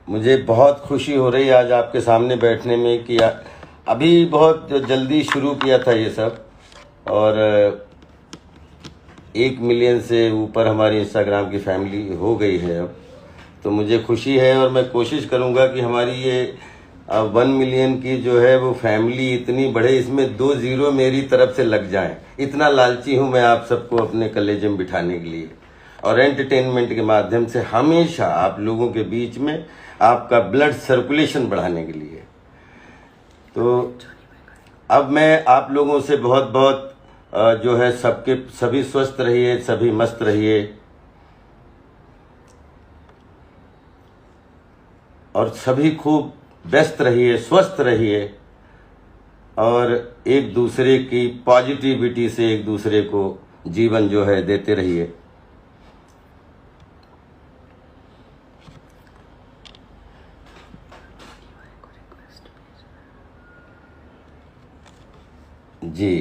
मुझे बहुत खुशी हो रही है आज आपके सामने बैठने में कि अभी बहुत जल्दी शुरू किया था ये सब। और 1 मिलियन से ऊपर हमारी इंस्टाग्राम की फैमिली हो गई है अब। तो मुझे खुशी है और मैं कोशिश करूँगा कि हमारी ये 1 मिलियन की जो है वो फैमिली इतनी बढ़े, इसमें 2 जीरो मेरी तरफ से लग जाएं। इतना लालची हूँ मैं आप सबको अपने कलेजे में बिठाने के लिए और एंटरटेनमेंट के माध्यम से हमेशा आप लोगों के बीच में आपका ब्लड सर्कुलेशन बढ़ाने के लिए। तो अब मैं आप लोगों से बहुत बहुत जो है सबके सभी स्वस्थ रहिए, सभी मस्त रहिए और सभी खूब व्यस्त रहिए, स्वस्थ रहिए और एक दूसरे की पॉजिटिविटी से एक दूसरे को जीवन जो है देते रहिए। जी,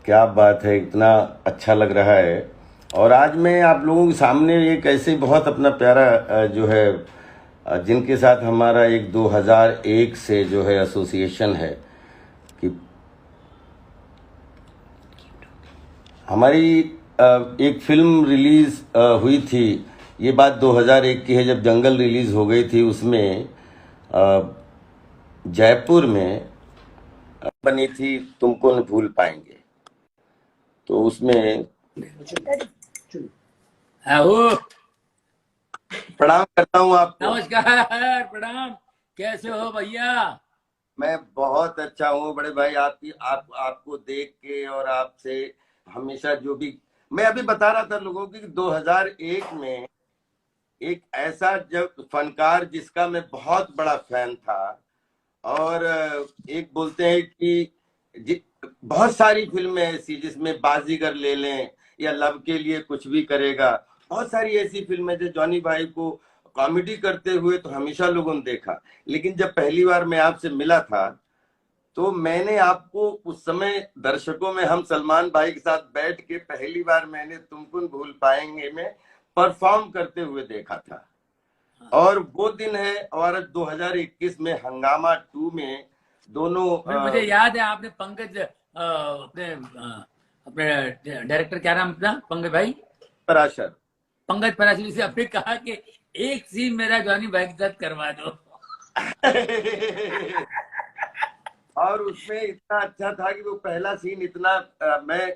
क्या बात है, इतना अच्छा लग रहा है। और आज मैं आप लोगों के सामने एक ऐसे बहुत अपना प्यारा जो है जिनके साथ हमारा एक 2001 से जो है एसोसिएशन है कि हमारी एक फिल्म रिलीज हुई थी। ये बात 2001 की है जब जंगल रिलीज हो गई थी। उसमें जयपुर में बनी थी तुमको न भूल पाएंगे। तो उसमें प्रणाम करता हूँ आपको। नमस्कार, प्रणाम। कैसे हो भैया? मैं बहुत अच्छा हूँ बड़े भाई। आपको देख के और आपसे हमेशा जो भी मैं अभी बता रहा था लोगों की 2001 में एक ऐसा जब फनकार जिसका मैं बहुत बड़ा फैन था। और एक बोलते हैं कि बहुत सारी फिल्में ऐसी जिसमें बाजीगर ले लें या लव के लिए कुछ भी करेगा, बहुत सारी ऐसी फिल्में जो जॉनी भाई को कॉमेडी करते हुए तो हमेशा लोगों ने देखा। लेकिन जब पहली बार मैं आपसे मिला था तो मैंने आपको उस समय दर्शकों में हम सलमान भाई के साथ बैठ के पहली बार मैंने तुमको न भूल पाएंगे में परफॉर्म करते हुए देखा था। और वो दिन है और 2021 में हंगामा 2 में दोनों मुझे याद है, आपने पंकज अपने डायरेक्टर, क्या नाम अपना, पंकज भाई, पराशर पंकज पराशरी से आपने कहा कि एक सीन मेरा जॉनी भाई के साथ करवा दो। और उसमें इतना अच्छा था कि वो पहला सीन इतना मैं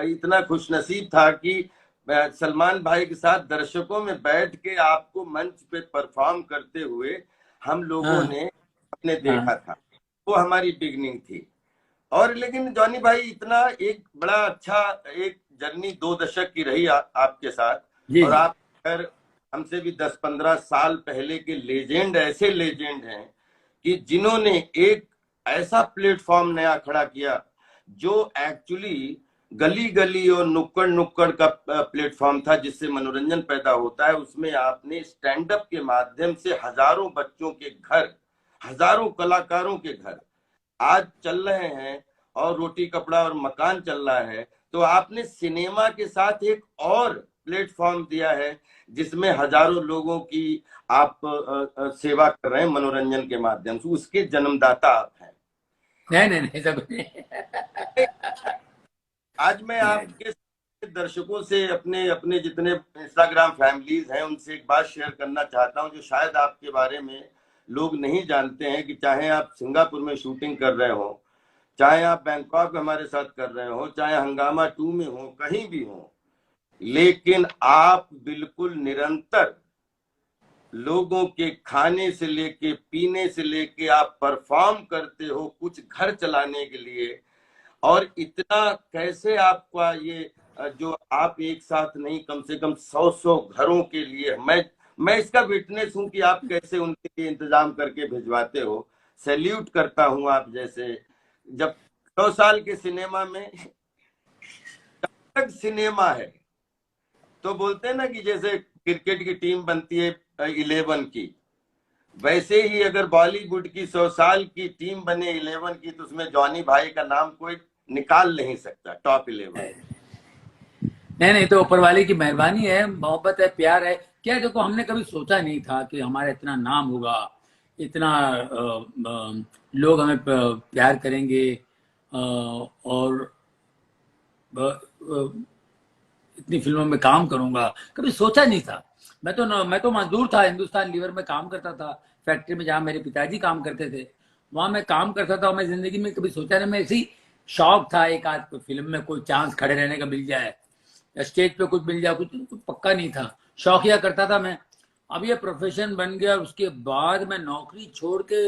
इतना खुशनसीब था कि सलमान भाई के साथ दर्शकों में बैठ के आपको मंच पे परफॉर्म करते हुए हम लोगों ने अपने देखा था। वो हमारी बिगनिंग थी। और लेकिन जॉनी भाई इतना एक बड़ा अच्छा एक जर्नी 2 दशक की रही आपके साथ। जी और जी। आप अगर हमसे भी 10-15 साल पहले के लेजेंड, ऐसे लेजेंड हैं कि जिन्होंने एक ऐसा प्लेटफॉर्म नया खड़ा किया जो एक्चुअली गली गली और नुक्कड़ नुक्कड़ का प्लेटफॉर्म था जिससे मनोरंजन पैदा होता है। उसमें आपने स्टैंड अप के माध्यम से हजारों बच्चों के घर, हजारों कलाकारों के घर आज चल रहे हैं और रोटी कपड़ा और मकान चल रहा है। तो आपने सिनेमा के साथ एक और प्लेटफॉर्म दिया है जिसमें हजारों लोगों की आप सेवा कर रहे हैं मनोरंजन के माध्यम से। उसके जन्मदाता आप हैं। नहीं नहीं नहीं, सब नहीं। आज मैं आपके दर्शकों से अपने अपने जितने इंस्टाग्राम फैमिलीज हैं उनसे एक बात शेयर करना चाहता हूं जो शायद आपके बारे में लोग नहीं जानते हैं कि चाहे आप सिंगापुर में शूटिंग कर रहे हो, चाहे आप बैंकॉक में हमारे साथ कर रहे हो, चाहे हंगामा 2 में हो, कहीं भी हो, लेकिन आप बिल्कुल निरंतर लोगों के खाने से लेके पीने से लेके आप परफॉर्म करते हो कुछ घर चलाने के लिए। और इतना कैसे आपका ये जो आप एक साथ नहीं कम से कम 100 घरों के लिए, मैं इसका विटनेस हूं कि आप कैसे उनके लिए इंतजाम करके भिजवाते हो। सैल्यूट करता हूं आप जैसे। जब 100 साल के सिनेमा में तक सिनेमा है तो बोलते हैं ना कि जैसे क्रिकेट की टीम बनती है 11 की, वैसे ही अगर बॉलीवुड की 100 साल की टीम बने 11 की तो उसमें जॉनी भाई का नाम कोई निकाल नहीं सकता टॉप 11। नहीं नहीं, तो ऊपर वाले की मेहरबानी है, मोहब्बत है, प्यार है क्या देखो, हमने कभी सोचा नहीं था कि हमारा इतना नाम होगा, इतना लोग हमें प्यार करेंगे, और इतनी फिल्मों में काम करूंगा, कभी सोचा नहीं था। मैं तो मजदूर था, हिंदुस्तान लीवर में काम करता था, फैक्ट्री में जहाँ मेरे पिताजी काम करते थे, वहां मैं काम करता था। मैं जिंदगी में कभी सोचा नहीं, मैं ऐसी शौक था एक आध फिल्म में कोई चांस खड़े रहने का मिल जाए, या स्टेज पे कुछ मिल जाए, कुछ पक्का नहीं था, शौकिया करता था मैं। अब ये प्रोफेशन बन गया, उसके बाद मैं नौकरी छोड़ के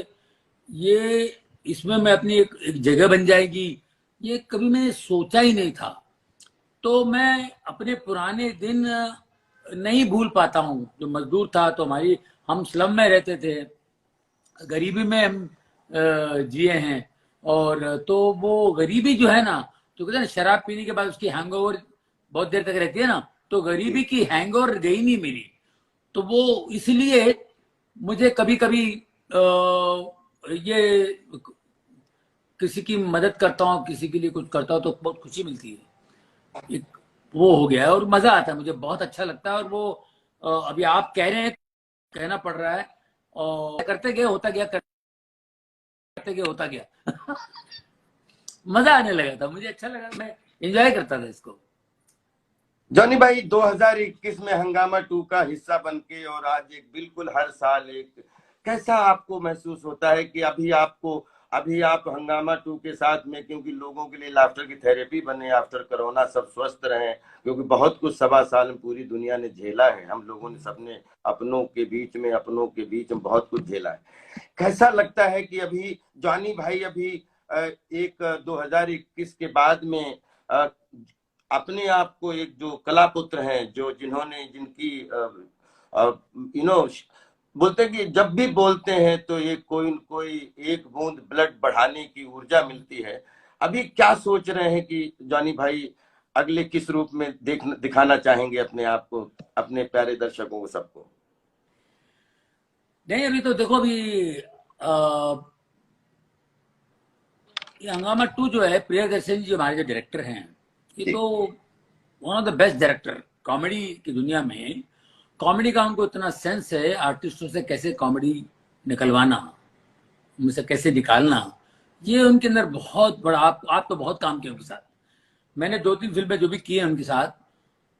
ये इसमें मैं अपनी एक जगह बन जाएगी, ये कभी मैंने सोचा ही नहीं था। तो मैं अपने पुराने दिन नहीं भूल पाता हूँ। जो मजदूर था तो हम स्लम में रहते थे, गरीबी में हम जिए हैं। और तो वो गरीबी जो है ना, तो कहते हैं ना, शराब पीने के बाद उसकी हैंगओवर बहुत देर तक रहती है ना, तो गरीबी की हैंगओवर गई नहीं मेरी। तो वो इसलिए मुझे कभी कभी ये किसी की मदद करता हूँ, किसी के लिए कुछ करता हूँ तो बहुत खुशी मिलती है। एक वो हो गया है और मजा आता है, मुझे बहुत अच्छा लगता है। और वो अभी आप कह रहे हैं, कहना पड़ रहा है, और करते गए होता गया, करते गए होता गया। मजा आने लगा था, मुझे अच्छा लगा, मैं एंजॉय करता था इसको। जॉनी भाई, 2021 में हंगामा 2 का हिस्सा बनके और आज एक बिल्कुल हर साल एक, कैसा आपको महसूस होता है कि अभी आप हंगामा 2 के साथ में, क्योंकि लोगों के लिए लाफ्टर की थेरेपी बने आफ्टर कोरोना, सब स्वस्थ रहें, क्योंकि बहुत कुछ 1.25 साल में पूरी दुनिया ने झेला है, हम लोगों ने सबने अपनों के बीच में बहुत कुछ झेला है। कैसा लगता है कि अभी जॉनी भाई अभी एक 2021 के बाद में अपने आप को एक जो कला पुत्र हैं, जो जिन्होंने जिनकी यू नो बोलते हैं कि जब भी बोलते हैं तो ये कोई न कोई एक बूंद ब्लड बढ़ाने की ऊर्जा मिलती है। अभी क्या सोच रहे हैं कि जॉनी भाई अगले किस रूप में दिखाना चाहेंगे अपने आप को, अपने प्यारे दर्शकों को, सबको? नहीं, अभी तो देखो, अभी ये हंगामा 2 जो है, प्रियदर्शन जी हमारे जो डायरेक्टर हैं, ये तो one of the best director comedy की दुनिया में। कॉमेडी का उनको इतना सेंस है, आर्टिस्टों से कैसे कॉमेडी निकलवाना, उनसे कैसे निकालना, ये उनके अंदर बहुत बड़ा। आप तो बहुत काम किए उनके साथ, मैंने 2-3 फिल्में जो भी की हैं उनके साथ,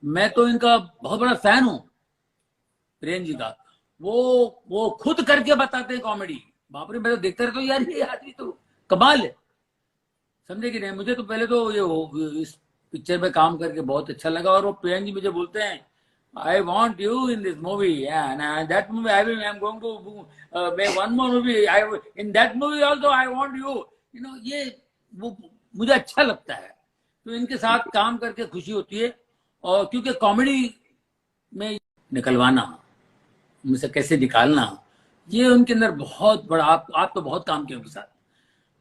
मैं तो इनका बहुत बड़ा फैन हूँ, प्रेम जी का। वो खुद करके बताते हैं कॉमेडी, बाप रे, मैं तो देखता रहता हूँ यार, ये आदमी तो कमाल है, समझे कि नहीं। मुझे तो पहले तो इस पिक्चर में काम करके बहुत अच्छा लगा, और वो प्रियंक जी मुझे बोलते हैं, I want you in this movie, that movie I am going to make one more movie, I in that movie also I want you, ये वो मुझे अच्छा लगता है। तो इनके साथ काम करके खुशी होती है, और क्योंकि कॉमेडी में निकलवाना, मुझसे कैसे निकालना, ये उनके अंदर बहुत बड़ा। आप तो बहुत काम किए उनके साथ,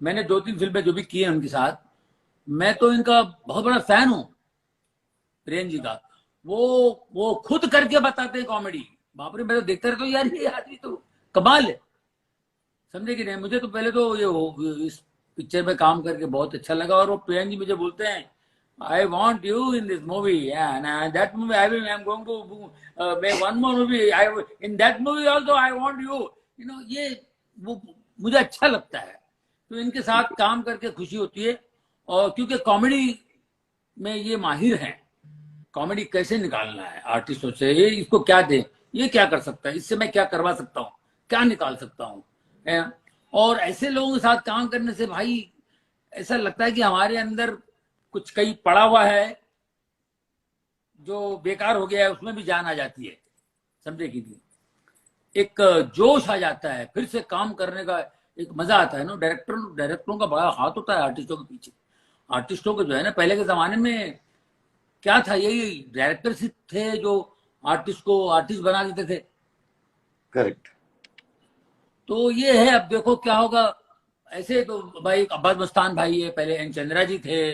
मैंने 2-3 फिल्में जो भी की हैं उनके साथ, मैं तो इनका बहुत बड़ा फैन हूँ, प्रेम जी का। वो खुद करके बताते हैं कॉमेडी, बाप रे, मैं तो देखता रहता हूँ यार, ये आदमी तो कमाल है, समझे कि नहीं। मुझे तो पहले तो इस पिक्चर में काम करके बहुत अच्छा लगा, और वो प्रियंक जी मुझे बोलते हैं, I want you in this movie, that movie I am going to make one more movie, I in that movie also I want you, ये वो मुझे अच्छा लगता है। तो इनके साथ काम करके खुशी होती है, और क्योंकि कॉमेडी में ये माहिर हैं, कॉमेडी कैसे निकालना है आर्टिस्टों से, ये इसको क्या दे, ये क्या कर सकता है, इससे मैं क्या करवा सकता हूँ, क्या निकाल सकता हूँ। और ऐसे लोगों के साथ काम करने से भाई ऐसा लगता है कि हमारे अंदर कुछ कहीं पड़ा हुआ है जो बेकार हो गया है, उसमें भी जान आ जाती है, समझे कि नहीं। एक जोश आ जाता है, फिर से काम करने का एक मजा आता है ना। डायरेक्टरों का बड़ा हाथ होता है आर्टिस्टों के पीछे। आर्टिस्टों को जो है ना, पहले के जमाने में क्या था, यही डायरेक्टर थे जो आर्टिस्ट को आर्टिस्ट बना देते थे। करेक्ट। तो ये है, अब देखो क्या होगा। ऐसे तो भाई अब्बास मस्तान भाई है, पहले एन चंद्रा जी थे,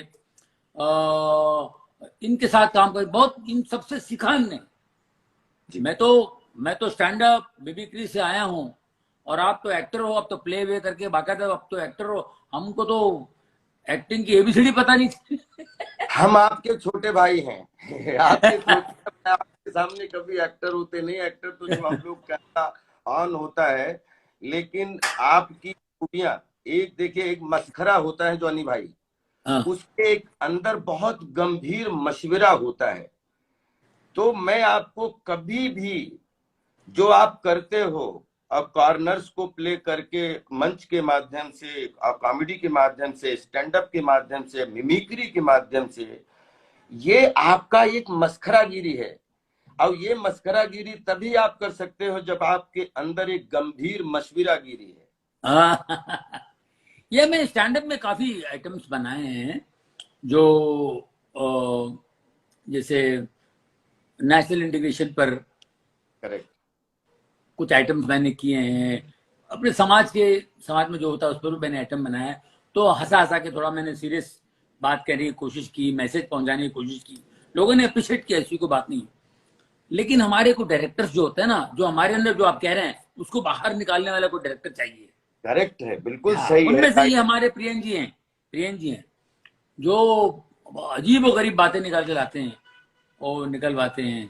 इनके साथ काम कर बहुत, इन सबसे सीखा इनने। मैं तो स्टैंड अप मिमिक्री से आया हूँ, और आप तो एक्टर हो, अब तो प्ले वे करके बाकायदा अब तो एक्टर हो। हमको तो एक्टिंग की एबीसीडी पता नहीं थी। हम आपके छोटे भाई हैं। आपके छोटे, आपके सामने कभी एक्टर होते नहीं, एक्टर तो जो हम लोग कैमरा ऑन होता है, लेकिन आपकी खूबियां, एक देखिए एक मसखरा होता है जॉनी भाई, हाँ उसके एक अंदर बहुत गंभीर मशवरा होता है। तो मैं आपको कभी भी जो आप करते हो, अब कॉर्नर्स को प्ले करके मंच के माध्यम से, कॉमेडी के माध्यम से, स्टैंड अप के माध्यम से, मिमिक्री के माध्यम से, ये आपका एक मस्खरागिरी है। और ये मस्खरागिरी तभी आप कर सकते हो जब आपके अंदर एक गंभीर मशवरागिरी है। हाँ ये मैं स्टैंड अप में काफी आइटम्स बनाए हैं जो जैसे नेशनल इंटीग्रेशन पर करेक्ट। कुछ आइटम्स मैंने किए हैं, अपने समाज में जो होता है उस पर भी मैंने आइटम बनाया है। तो हंसा हंसा के थोड़ा मैंने सीरियस बात करने की कोशिश की, मैसेज पहुंचाने की कोशिश की, लोगों ने अप्रिशिएट किया, ऐसी कोई बात नहीं। लेकिन हमारे को डायरेक्टर्स जो होते हैं ना, जो हमारे अंदर जो आप कह रहे हैं उसको बाहर निकालने वाला कोई डायरेक्टर चाहिए। करेक्ट है, बिल्कुल हाँ, सही है। उनमें से ये हमारे प्रियन जी हैं जो अजीब और गरीब बातें निकाल के लाते हैं और निकलवाते हैं।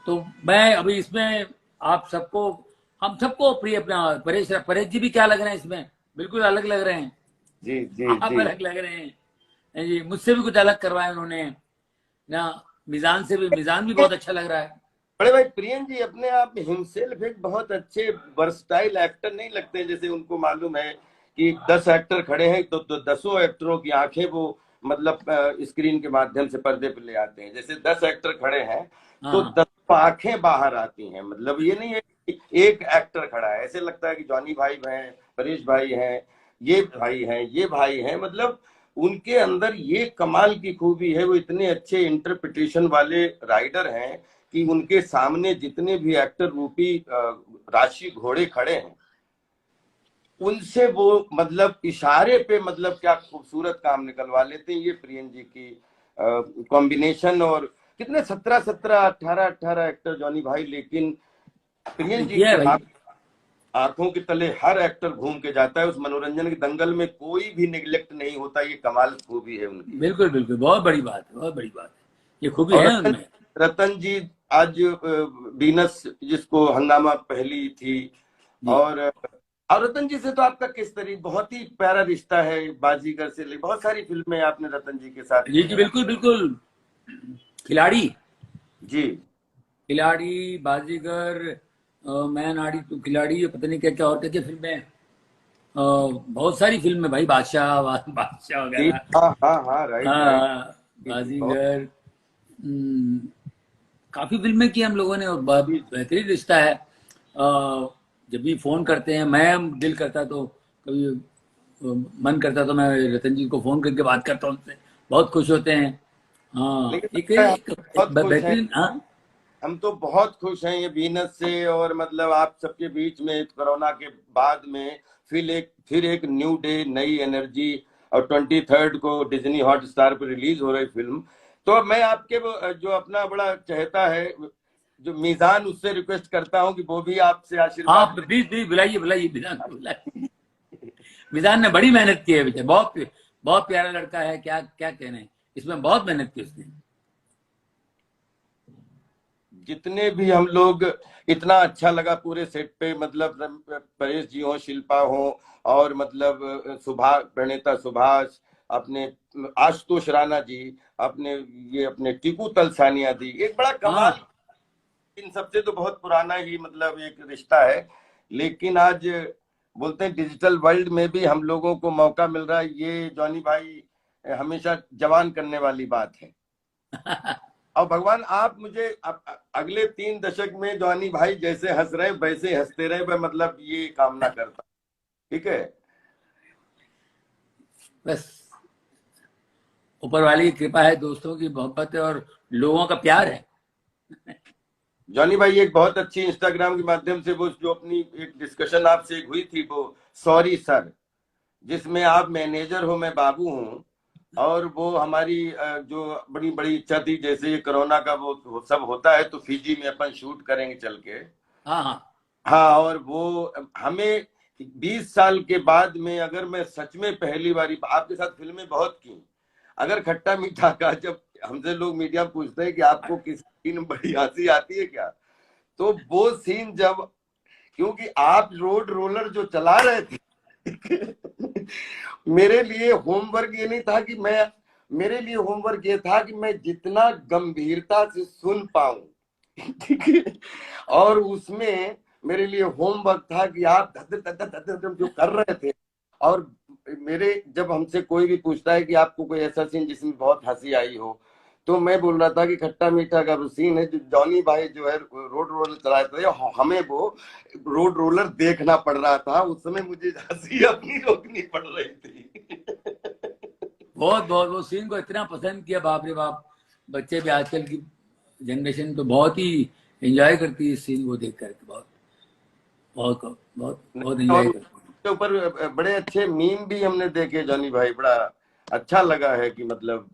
तो मैं अभी इसमें आप सबको, हम सबको प्रिय, अपना परेश परेश जी भी क्या लग रहे हैं इसमें, बिल्कुल अलग लग रहे हैं। जी जी आप जी। अलग लग रहे हैं जी, मुझसे भी कुछ अलग करवाया उन्होंने ना। मिजान भी बहुत अच्छा लग रहा है। बड़े भाई प्रियन जी अपने आप में हिमसेल्फ एक बहुत अच्छे वर्सटाइल एक्टर नहीं लगते, जैसे उनको मालूम है कि 10 एक्टर खड़े हैं तो 10 एक्टरों की आंखें वो मतलब स्क्रीन के माध्यम से पर्दे पर ले आते हैं। जैसे 10 एक्टर खड़े हैं तो हाँ 10 आंखें बाहर आती हैं। मतलब ये नहीं है कि एक एक्टर खड़ा है, ऐसे लगता है कि जॉनी भाई हैं, परेश भाई हैं, ये भाई हैं, ये भाई हैं। मतलब उनके अंदर ये कमाल की खूबी है, वो इतने अच्छे इंटरप्रिटेशन वाले राइडर हैं कि उनके सामने जितने भी एक्टर रूपी राशि घोड़े खड़े हैं, उनसे वो मतलब इशारे पे मतलब क्या खूबसूरत काम निकलवा लेते हैं। ये प्रियन जी की कॉम्बिनेशन। और कितने 17 18 एक्टर जॉनी भाई, लेकिन प्रियन जी ये है के भाई, आंखों के तले हर एक्टर घूम के जाता है। उस मनोरंजन के दंगल में कोई भी निगलेक्ट नहीं होता। ये कमाल खूबी है उनकी। बिल्कुल बिल्कुल, बहुत बड़ी बात है, बहुत बड़ी बात है, ये खूबी और है उनमें। रतन जी आज वीनस जिसको हंगामा पहली थी, जी और रतन जी से तो आपका किस तरीके बहुत ही प्यारा रिश्ता है, बाजीगर से ले बहुत सारी फिल्में आपने रतन जी के साथ जी की जी, हैं। बिल्कुल बिल्कुल। खिलाड़ी, जी बाजीगर, मैं नाड़ी तू खिलाड़ी, ये पता नहीं क्या क्या और क्या क्या फिल्में हैं। बहुत सारी फिल्में भाई, बादशाह जी। वगैरह। हाँ हाँ हाँ, राइट राइट। हाँ, जी जी, बहुत। बाजीगर, हम्म, काफी फिल्में की हम लोगों ने, और बेहतरीन रिश्ता है। जब भी फोन करते हैं, मैं दिल करता तो कभी मन करता तो मैं रतन जी को फोन करके बात करता हूँ उनसे, बहुत खुश होते हैं। हाँ, लेकिन एक हम एक, एक बहुत खुश हैं, बेहतरीन। हाँ हम तो बहुत खुश हैं ये वीनस से। और मतलब आप सबके बीच में कोरोना के बाद में फिर एक न्यू डे, नई एनर्जी। और 23 को डिज्नी हॉटस्टार पर रिलीज हो रही फिल्म। तो मैं आपके जो अपना बड़ा चहेता है जो मीजान, उससे रिक्वेस्ट करता हूं कि वो भी आपसे आप आशीर्वाद ले। प्लीज प्लीज बुलाइए, बुलाइए मिजान को, बुलाइए। मिजान ने बड़ी मेहनत की है बेटा, बहुत बहुत प्यारा लड़का है, क्या क्या कहने हैं, इसमें बहुत मेहनत की उसने। जितने भी हम लोग, इतना अच्छा लगा पूरे सेट पे। मतलब परेश जी हो, शिल्पा हो, और मतलब प्रणेता सुभाष, अपने आशुतोष राणा जी, अपने ये अपने टीकू तलसानिया दी, एक बड़ा कमाल। हाँ इन सबसे तो बहुत पुराना ही मतलब एक रिश्ता है। लेकिन आज बोलते हैं डिजिटल वर्ल्ड में भी हम लोगों को मौका मिल रहा है, ये जॉनी भाई हमेशा जवान करने वाली बात है। और भगवान आप मुझे अगले 3 दशक में जॉनी भाई जैसे हंस रहे वैसे हंसते रहे, मैं मतलब ये कामना करता हूं। ठीक है। बस ऊपर वाली की कृपा है, दोस्तों की मोहब्बत है और लोगों का प्यार है। जॉनी भाई एक बहुत अच्छी इंस्टाग्राम के माध्यम से वो जो अपनी एक डिस्कशन आपसे एक हुई थी, वो सॉरी सर, जिसमें आप मैनेजर हो, मैं बाबू हूँ। और वो हमारी जो बड़ी बड़ी इच्छा थी, जैसे ये कोरोना का वो सब होता है तो फिजी में अपन शूट करेंगे चल के। हाँ हाँ हाँ, और वो हमें 20 साल के बाद में, अगर मैं सच में पहली बारी आपके साथ फिल्में बहुत की, अगर खट्टा मीठा का जब हमसे लोग मीडिया पूछते हैं कि आपको किसी सीन में बड़ी हंसी आती है क्या, तो वो सीन जब, क्योंकि आप रोड रोलर जो चला रहे थे मेरे लिए होमवर्क ये नहीं था कि मैं, मेरे लिए होमवर्क ये था कि मैं जितना गंभीरता से सुन पाऊं, ठीक है, और उसमें मेरे लिए होमवर्क था कि आप धद धद धद धद धद जो कर रहे थे। और मेरे, जब हमसे कोई भी पूछता है कि आपको कोई ऐसा सीन जिसमें बहुत हंसी आई हो, तो मैं बोल रहा था कि खट्टा मीठा का वो सीन है जो जॉनी भाई जो है रोड रोलर चलाए थे, हमें वो रोड रोलर देखना पड़ रहा था, उस समय मुझे हंसी अपनी रोकनी पड़ रही थी। बहुत बहुत वो सीन को इतना पसंद किया, बाप रे बाप। बच्चे भी आजकल की जनरेशन तो बहुत ही एंजॉय करती है इस सीन को देख करके, बहुत बहुत बहुत बहुत और एंजॉय करती है। उसके ऊपर बड़े अच्छे मीम भी हमने देखे जॉनी भाई, बड़ा अच्छा लगा है कि मतलब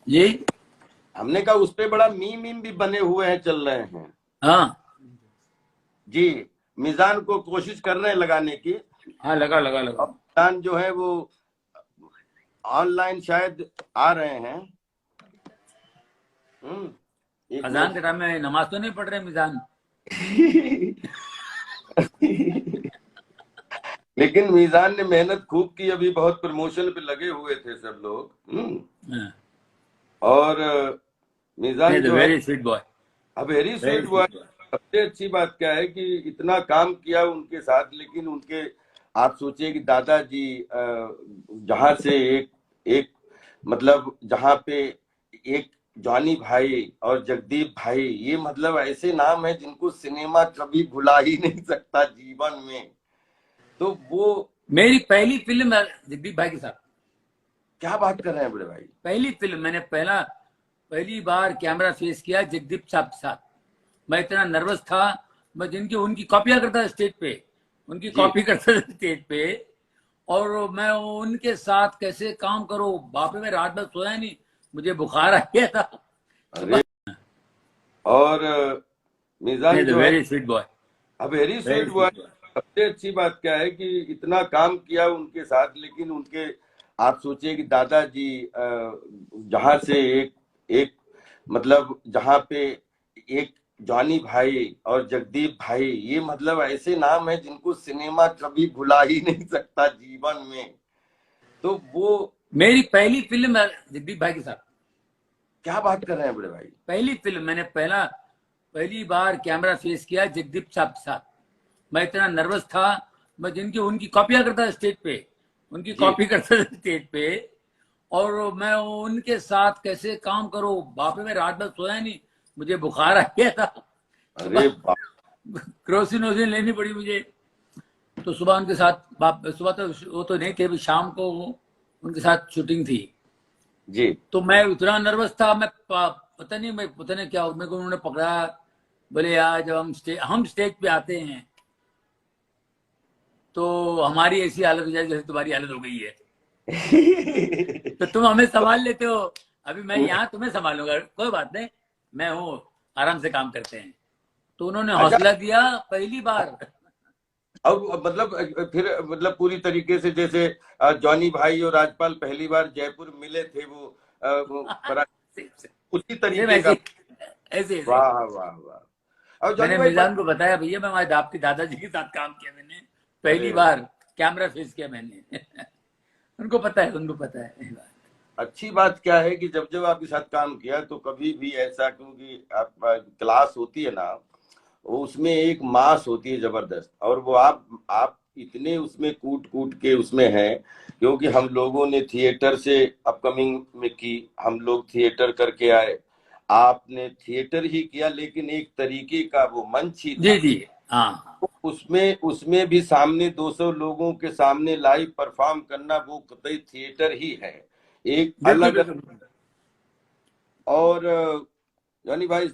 जी हमने कहा उस पे बड़ा मीम भी बने हुए हैं, चल रहे हैं। हाँ जी, मिजान को कोशिश कर रहे हैं लगाने की, हाँ, लगा लगा लगा। और मिजान जो है वो ऑनलाइन शायद आ रहे हैं। एक अजान के टाइम में नमाज तो नहीं पढ़ रहे मिजान? लेकिन मीजान ने मेहनत खूब की, अभी बहुत प्रमोशन पे लगे हुए थे सब लोग। हाँ, और मीजान जो है very sweet boy, very very sweet boy. Sweet boy. सबसे अच्छी बात क्या है कि इतना काम किया उनके साथ, लेकिन उनके, आप सोचिए कि दादाजी जहां से एक एक मतलब जहां पे एक जॉनी भाई और जगदीप भाई, ये मतलब ऐसे नाम है जिनको सिनेमा कभी भुला ही नहीं सकता जीवन में। तो वो, मेरी पहली फिल्म है जगदीप भाई के साथ। क्या बात कर रहे हैं बड़े भाई? पहली फिल्म मैंने पहली बार कैमरा फेस किया जगदीप साहब के साथ। मैं इतना नर्वस था, मैं जिनकी उनकी कॉपियां करता था स्टेज पे, उनकी जी, कॉपी करता था स्टेज पे, और मैं उनके साथ कैसे काम करूं, बाप रे, मैं रात भर सोया नहीं, मुझे बुखार आ गया था अरे, और मीजान जो है very sweet boy, very very sweet boy. Sweet boy. सबसे अच्छी बात क्या है कि इतना काम किया उनके साथ, लेकिन उनके, आप सोचिए कि दादाजी जहां से एक एक मतलब जहां पे एक जॉनी भाई और जगदीप भाई, ये मतलब ऐसे नाम है जिनको सिनेमा कभी भुला ही नहीं सकता जीवन में। तो वो, मेरी पहली फिल्म है जगदीप भाई के साथ। क्या बात कर रहे हैं बड़े भाई? पहली फिल्म मैंने पहली बार कैमरा फेस किया जगदीप साहब के साथ। मैं इतना नर्वस था, मैं जिनकी उनकी कॉपियां करता था स्टेज पे, उनकी जी, कॉपी करता था स्टेज पे, और मैं उनके साथ कैसे काम करूं, बाप रे, मैं रात भर सोया नहीं, मुझे बुखार आ गया था। अरे सुबह क्रोसिन वोसिन लेनी पड़ी मुझे। तो सुबह उनके साथ, सुबह तो वो तो नहीं थे, अभी शाम को उनके साथ शूटिंग थी। जी, तो मैं इतना नर्वस था, पता नहीं क्या मेरे को उन्होंने पकड़ा, बोले यार जब हम स्टेज पे आते हैं तो हमारी ऐसी हालत हो जाए जैसे तुम्हारी हालत हो गई है, तो तुम हमें संभाल लेते हो, अभी मैं यहाँ तुम्हें संभालूंगा, कोई बात नहीं, मैं हूँ, आराम से काम करते हैं। तो उन्होंने अच्छा, हौसला दिया पहली बार। अब मतलब फिर मतलब पूरी तरीके से जैसे जॉनी भाई और राजपाल पहली बार जयपुर मिले थे, वो उसी सेम तरीके का। ऐसे ऐसे ऐसे वाह वाह वाह। और जॉनी मैंने भाई मिजान को बताया, भैया मैं हमारे आपके दादाजी के साथ काम किया, मैंने पहली अरे बार कैमरा फेस किया मैंने। उनको पता है, उनको पता है। अच्छी बात क्या है कि जब जब आपके साथ काम किया तो कभी भी ऐसा, क्योंकि आप क्लास होती है ना, वो उसमें एक मास होती है जबरदस्त, और वो आप इतने उसमें कूट कूट के उसमें हैं, क्योंकि हम लोगों ने थिएटर से अपकमिंग में की, हम लोग थिएटर करके आए, आपने थिएटर ही किया, लेकिन एक तरीके का वो मंच ही जी था। जी, हाँ, उसमें उसमें भी सामने 200 लोगों के सामने लाइव परफॉर्म करना, वो कतई थिएटर ही है, एक बिल्कुल अलग। बिल्कुल। और यानी भाई,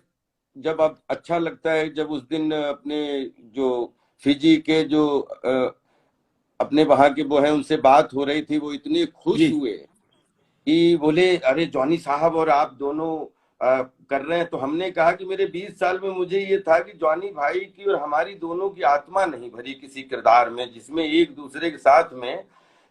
जब अब अच्छा लगता है जब उस दिन अपने जो फिजी के जो अपने वहां के वो हैं उनसे बात हो रही थी, वो इतने जी, खुश हुए कि बोले अरे जॉनी साहब और आप दोनों कर रहे हैं। तो हमने कहा कि मेरे 20 साल में मुझे ये था कि जॉनी भाई की और हमारी दोनों की आत्मा नहीं भरी किसी किरदार में जिसमें एक दूसरे के साथ में,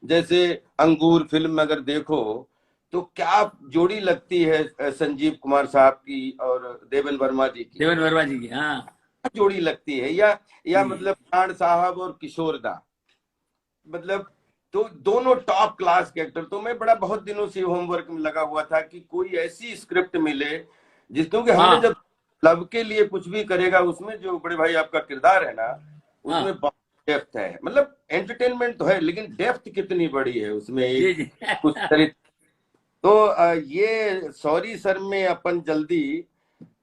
जैसे अंगूर फिल्म में अगर देखो तो क्या जोड़ी लगती है संजीव कुमार साहब की और देवन वर्मा जी की? देवन वर्मा जी की, हाँ क्या जोड़ी लगती है? या जी। मतलब प्राण साहब और किशोर दा, मतलब तो दोनों टॉप क्लास के एक्टर। तो मैं बड़ा बहुत दिनों से होमवर्क में लगा हुआ था कि कोई ऐसी स्क्रिप्ट मिले जिस, क्योंकि हमने हाँ जब लव के लिए कुछ भी करेगा उसमें जो बड़े भाई आपका किरदार है ना, उसमें हाँ बहुत डेप्थ है। मतलब एंटरटेनमेंट तो है लेकिन डेप्थ कितनी बड़ी है उसमें, जी एक जी। कुछ चरित्र। तो ये सॉरी सर में अपन जल्दी,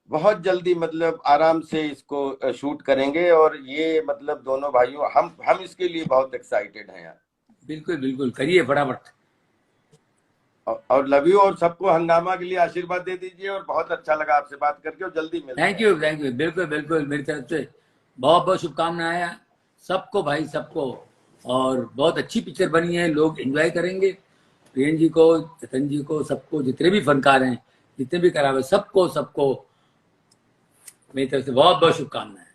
बहुत जल्दी मतलब आराम से इसको शूट करेंगे, और ये मतलब दोनों भाइयों, हम इसके लिए बहुत एक्साइटेड हैं यार। बिल्कुल बिल्कुल, करिए फटाफट। और लव यू, और सबको हंगामा के लिए आशीर्वाद दे दीजिए, और बहुत अच्छा लगा आपसे बात करके, और जल्दी मिलते थैंक हैं। यू थैंक यू, बिल्कुल बिल्कुल, मेरी तरफ से बहुत बहुत शुभकामनाएं सबको भाई, सबको। और बहुत अच्छी पिक्चर बनी है, लोग एंजॉय करेंगे। प्रियन जी को, जतन जी को, सबको, जितने भी फनकार हैं, जितने भी कलाकार, सबको सबको मेरी तरफ से बहुत बहुत शुभकामनाएं।